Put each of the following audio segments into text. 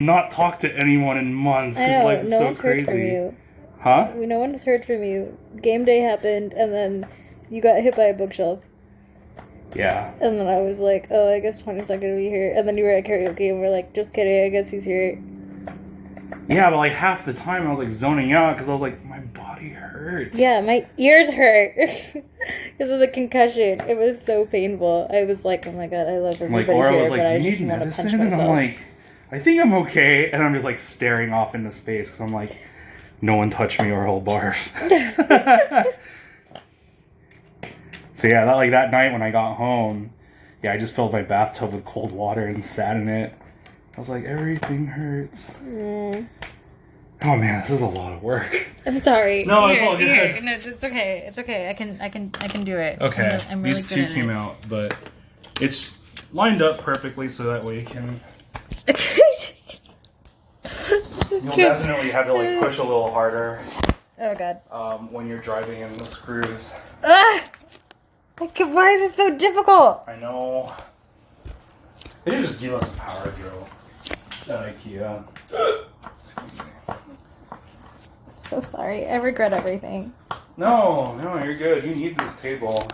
not talked to anyone in months I because know, life is no so one's heard from crazy. you. Huh? No one has heard from you. Game day happened, and then you got hit by a bookshelf. Yeah. And then I was like, oh, I guess Tony's not gonna be here. And then you were at karaoke, and we're like, just kidding, I guess he's here. Yeah, but like half the time I was like zoning out because I was like, my body hurts. Yeah, my ears hurt because of the concussion. It was so painful. I was like, oh my god, I love everybody Like, Aura here, was like, but do I you just need want to punch medicine? And myself. I'm like, I think I'm okay. And I'm just like staring off into space because I'm like, no one touch me or I'll barf. So yeah, that night when I got home, yeah, I just filled my bathtub with cold water and sat in it. I was like, everything hurts. Oh man, this is a lot of work. I'm sorry. No, it's all good. No, it's okay. It's okay. I can do it. Okay, I'm really these good two at came it. out, but it's lined up perfectly so that way you can. You'll definitely have to like push a little harder. Oh god. When you're driving in the screws. Ah! Why is it so difficult? I know. They didn't just give us a power drill at IKEA. Excuse me. So sorry. I regret everything. No, you're good. You need this table.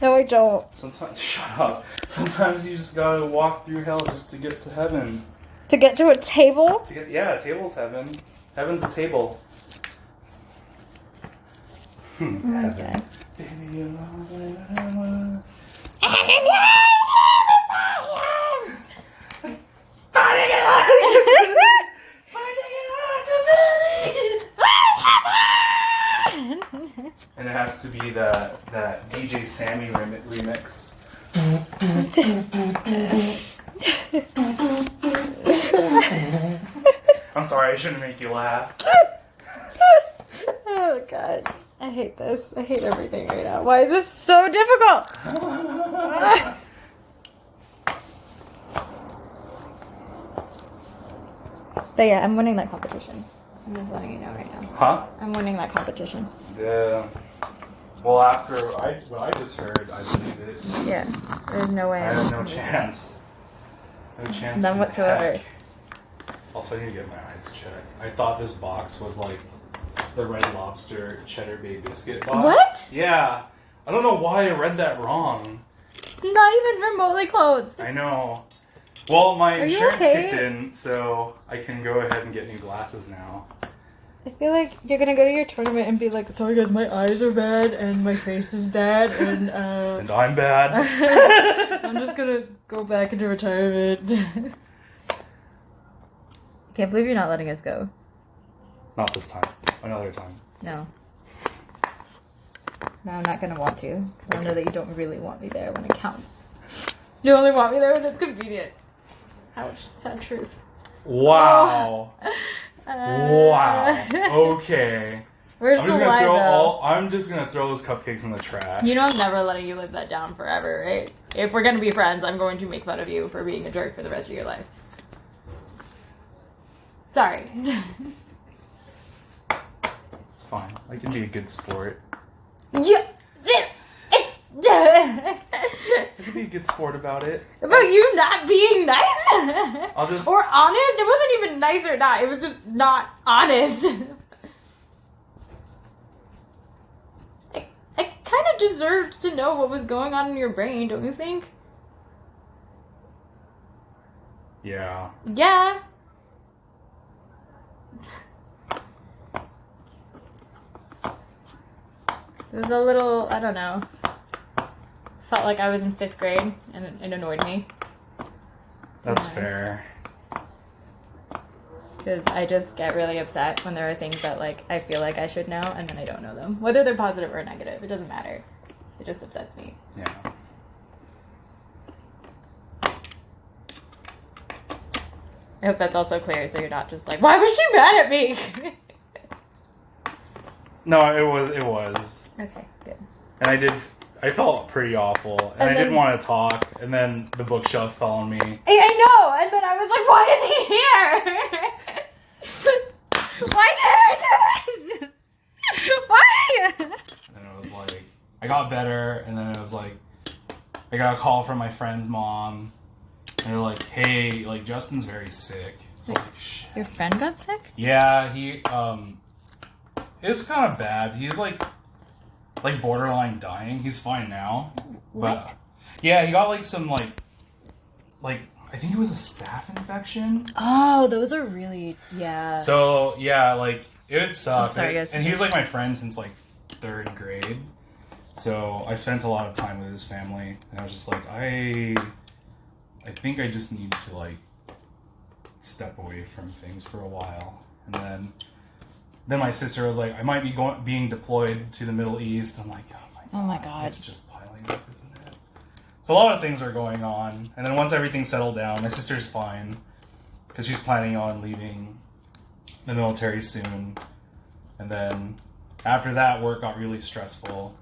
No, I don't. Sometimes, shut up. Sometimes you just gotta walk through hell just to get to heaven. To get to a table? Yeah, a table's heaven. Heaven's a table. Okay. Baby, you're all that I want. And it has to be that DJ Sammy remix. I'm sorry, I shouldn't make you laugh. Oh god. I hate this. I hate everything right now. Why is this so difficult? But yeah, I'm winning that competition. I'm just letting you know right now. Huh? I'm winning that competition. Yeah. Well, after what I just heard, I believe it. Yeah. There's no way I I'm have no gonna lose it. chance. No chance. None in whatsoever. heck. Also, I need to get my eyes checked. I thought this box was like the Red Lobster Cheddar Bay Biscuit box. What? Yeah. I don't know why I read that wrong. Not even remotely close. I know. Well, my Are you insurance okay? kicked in, so I can go ahead and get new glasses now. I feel like you're gonna go to your tournament and be like, sorry guys, my eyes are bad and my face is bad and And I'm bad. I'm just gonna go back into retirement. Can't believe you're not letting us go. Not this time. Another time. No. No, I'm not gonna want to. 'Cause I know that you don't really want me there when it counts. You only want me there when it's convenient. Ouch, sad truth. Wow. Wow. Okay. Where's I'm the just lie, gonna though? I'm just gonna throw those cupcakes in the trash. You know I'm never letting you live that down forever, right? If we're gonna be friends, I'm going to make fun of you for being a jerk for the rest of your life. Sorry. It's fine. I can be a good sport. Yeah. I can be a good sport about it. About you not being nice? I'll just... Or honest? It wasn't even nice or not. It was just not honest. I kind of deserved to know what was going on in your brain, don't you think? Yeah. Yeah. It was a little, I don't know. Felt like I was in 5th grade and it annoyed me. That's Nice. fair. Because I just get really upset when there are things that like I feel like I should know and then I don't know them. Whether they're positive or negative, it doesn't matter. It just upsets me. Yeah. I hope that's also clear so you're not just like, why was she mad at me? No, it was. Okay, good. And I felt pretty awful. And I then- didn't want to talk. And then the bookshelf fell on me. I know! And then I was like, why is he here? Why did I do this? Why? And it was like, I got better. And then it was like, I got a call from my friend's mom. And they're like, hey, like, Justin's very sick. was like, shit. Your friend got sick? Yeah, he it's kind of bad. He's like borderline dying. He's fine now. What? But, yeah, he got like some like I think it was a staph infection. Oh, those are really So yeah, like it sucks. sorry, guys. And he was like my friend since like 3rd grade. So I spent a lot of time with his family, and I was just like, I think I just need to like step away from things for a while. And then my sister was like, I might be being deployed to the Middle East. I'm like, Oh my god. it's just piling up, isn't it? So a lot of things are going on. And then once everything settled down, my sister's fine because she's planning on leaving the military soon. And then after that, work got really stressful.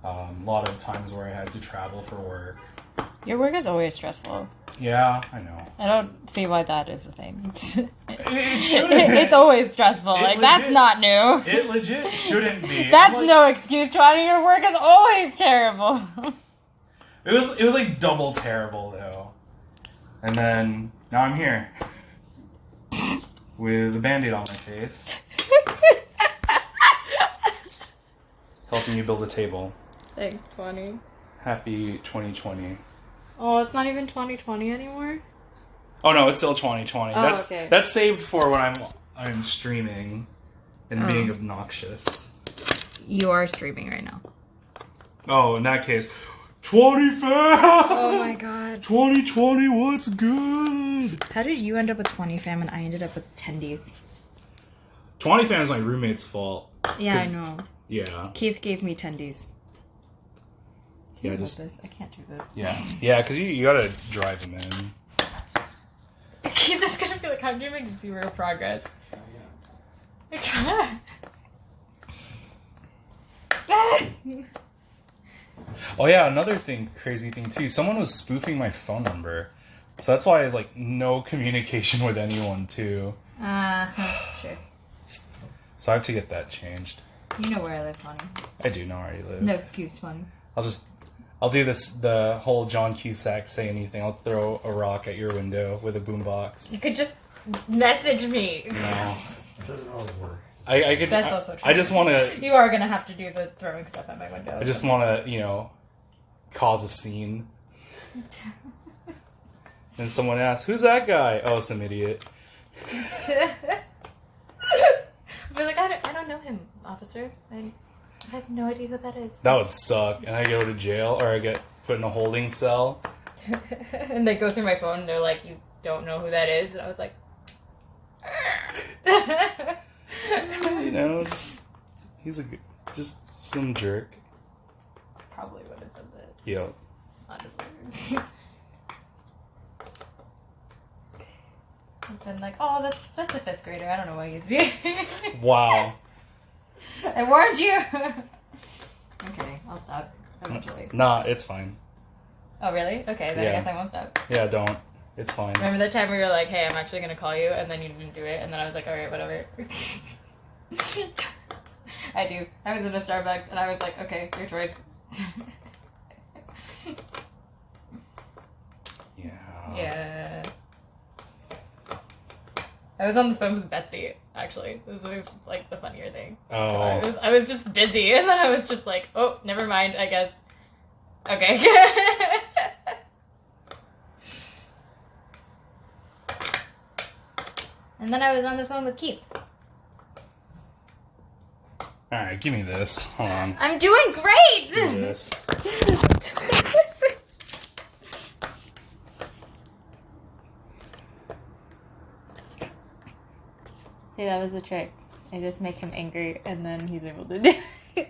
A lot of times where I had to travel for work. Your work is always stressful. Yeah, I know. I don't see why that is a thing. It shouldn't. It's always stressful. That's not new. It legit shouldn't be. That's like, no excuse, Johnny. Your work is always terrible. It was like double terrible though. And then now I'm here with a Band-Aid on my face, helping you build a table. Thanks, 20. Happy 2020. Oh, it's not even 2020 anymore? Oh no, it's still 2020. Oh, That's okay. that's saved for when I'm streaming and being obnoxious. You are streaming right now. Oh, in that case, 20 fam! Oh my god. 2020, what's good? How did you end up with 20 fam and I ended up with tendies? 20 fam is my roommate's fault. Yeah, I 'Cause- know. Yeah. Keith gave me tendies. Yeah, Can you just hold this? I can't do this. yeah, because you gotta drive him in. Keith is gonna be like, I'm doing 0 progress. Oh yeah, another crazy thing too. Someone was spoofing my phone number, so that's why it's like no communication with anyone too. Sure. So I have to get that changed. You know where I live, honey. I do know where you live. No excuse, honey. I'll do the whole John Cusack say anything. I'll throw a rock at your window with a boombox. You could just message me. No. It doesn't always work. I could. That's also true. I just want to. You are gonna have to do the throwing stuff at my window. I just want to, cause a scene. And someone asks, "Who's that guy?" Oh, some idiot. Be like, I don't know him, officer. I have no idea who that is. That would suck. And I go to jail, or I get put in a holding cell. And they go through my phone and they're like, you don't know who that is? And I was like... Just some jerk. Probably would have said that. Yo. Honestly. I've been like, oh, that's a 5th grader. I don't know why he's here. Wow. I warned you. Okay, I'll stop eventually. Nah, it's fine. Oh, really? Okay, then Yeah. I guess I won't stop. Yeah, don't. It's fine. Remember that time where you were like, hey, I'm actually going to call you, and then you didn't do it, and then I was like, alright, whatever. I do. I was in a Starbucks, and I was like, okay, your choice. Yeah. Yeah. I was on the phone with Betsy, actually. This was like the funnier thing. Oh. So I was just busy, and then I was just like, oh, never mind, I guess. Okay. And then I was on the phone with Keith. Alright, give me this. Hold on. I'm doing great! Give me this. See, that was the trick. I just make him angry, and then he's able to do it.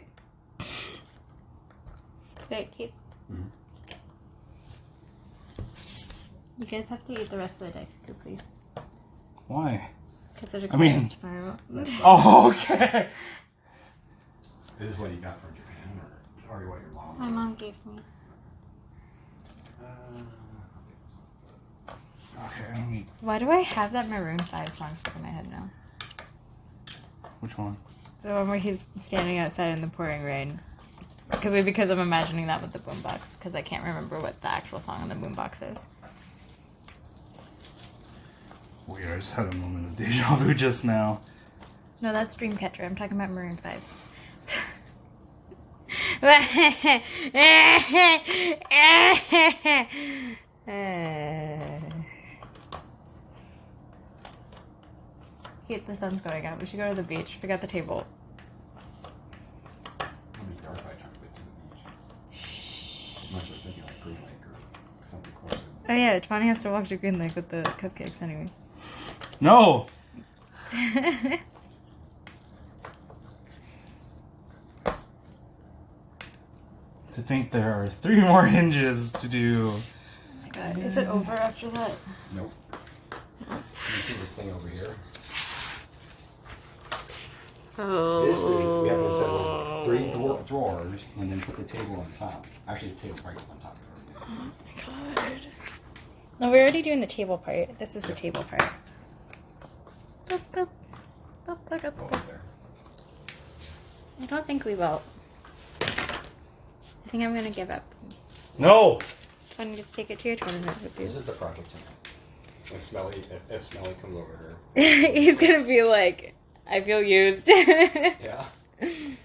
Right, Keith? Mm-hmm. You guys have to eat the rest of the Diet Coke, please. Why? Because there's a I mean- class tomorrow. Oh, okay. This is what you got from Japan, or what your mom? My mom gave me. Okay, let me... Why do I have that Maroon 5 song stuck in my head now? Which one? The one where he's standing outside in the pouring rain. Could be because I'm imagining that with the boombox, because I can't remember what the actual song on the boombox is. Weird, I just had a moment of deja vu just now. No, that's Dreamcatcher. I'm talking about Maroon 5. Kate, the sun's going out. We should go to the beach. Forget the table. I'm in the dark by the time we get to the beach. I'm actually thinking like Green Lake or something closer. Oh yeah, Tawny has to walk to Green Lake with the cupcakes anyway. No! To think there are 3 more hinges to do. Oh my god, is it over after that? Nope. You see this thing over here? Oh. This is, we have to set 3 drawers and then put the table on top. Actually, the table probably goes on top of it. Oh my god. No, we're already doing the table part. This is the table part. Boop, boop. Boop, boop, boop, boop. Over there. I don't think we will. I think I'm gonna give up. No! Want to just take it to your tournament with This you? is the project tonight. If Smelly comes over here. He's gonna be like, I feel used. Yeah. This is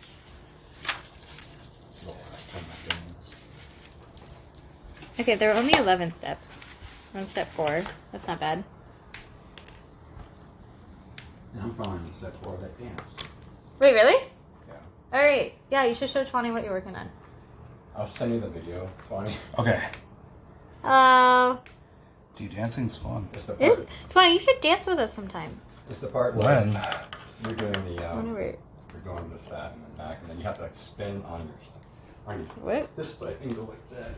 the last time I've done this. Okay, there are only 11 steps. We're on step 4. That's not bad. And I'm following step 4 of that dance. Wait, really? Yeah. Alright. Yeah, you should show Tawny what you're working on. I'll send you the video, Tawny. Okay. Oh. Dude, dancing's fun. It's the part. Tawny, you should dance with us sometime. It's the part where When? you're doing the Whenever. you're going this, that, and then back, and then you have to like spin on your What? this foot and go like that.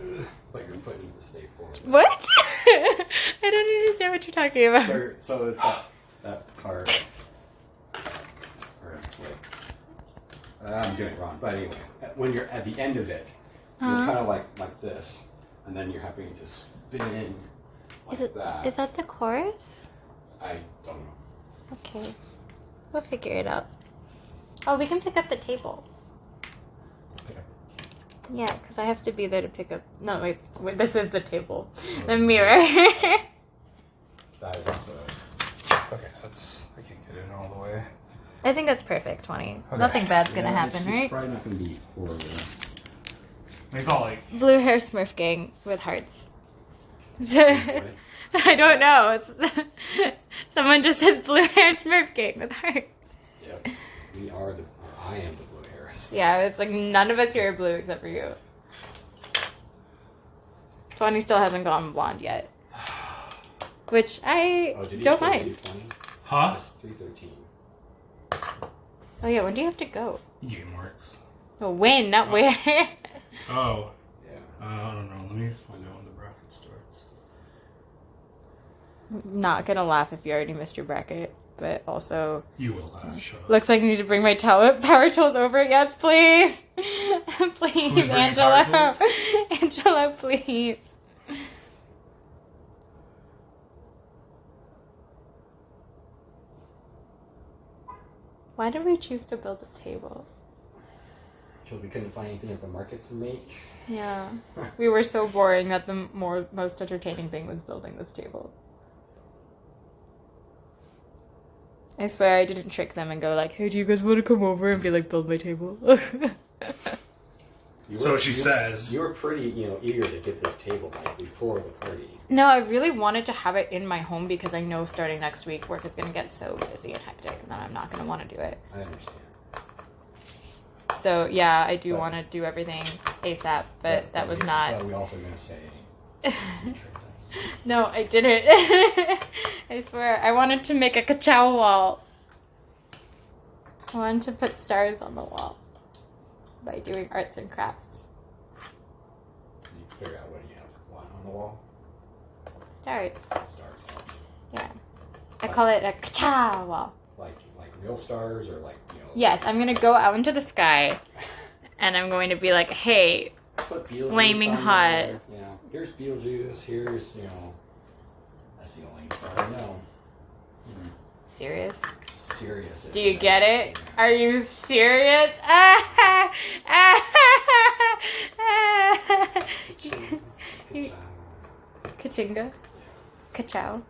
But your foot needs to stay forward. What? I don't understand what you're talking about. So it's that part. Or wait, I'm doing it wrong. But anyway, when you're at the end of it, you're kind of like this, and then you're having to spin like that. Is that the chorus? I don't know. Okay. We'll figure it out. Oh, we can pick up the table. Okay. Yeah, because I have to be there to pick up... No, wait, this is the table. The mirror. That is also. Okay, I can't get it all the way. I think that's perfect, 20. Okay. Nothing bad's gonna Yeah, happen, it's right? probably not gonna be horrible. It's all like, Blue hair Smurf gang with hearts. Wait. I don't know. It's someone just says blue hair Smurf gang with hearts. Yep. We are or I am the blue hairs. Yeah, it's like none of us here are blue except for you. 20 still hasn't gone blonde yet. Which I Oh, did you don't say mind. 3:20? huh? It's 3:13. Oh yeah, when do you have to go? GameWorks. Oh, when, not where. Oh. Yeah. I don't know. Let me find out when the bracket starts. Not gonna laugh if you already missed your bracket, but also You will have. Shut up. looks like I need to bring my power tools over. Yes, please. Please, Who's bringing Angela. power tools? Angela, please. Why did we choose to build a table? Because we couldn't find anything at the market to make. Yeah. We were so boring that the most entertaining thing was building this table. I swear I didn't trick them and go like, hey, do you guys want to come over and be like, build my table? So she says. You were pretty, eager to get this table like before the party. No, I really wanted to have it in my home because I know starting next week work is going to get so busy and hectic and then I'm not going to want to do it. I understand. So yeah, I do But- want to do everything ASAP, but that was not... But we also going to say. No, I didn't. I swear. I wanted to make a ka-chow wall. I wanted to put stars on the wall by doing arts and crafts. You figure out what you want on the wall. Stars. Stars. Yeah. I call it a ka-chow wall. Like real stars or Yes, I'm going to go out into the sky and I'm going to be like, hey, Put Beetlejuice Flaming on hot. there. Here's Beetlejuice. Here's that's the only star I know. serious? Serious. Do you get it? Are you serious? Ka-chinga? Ka-chow?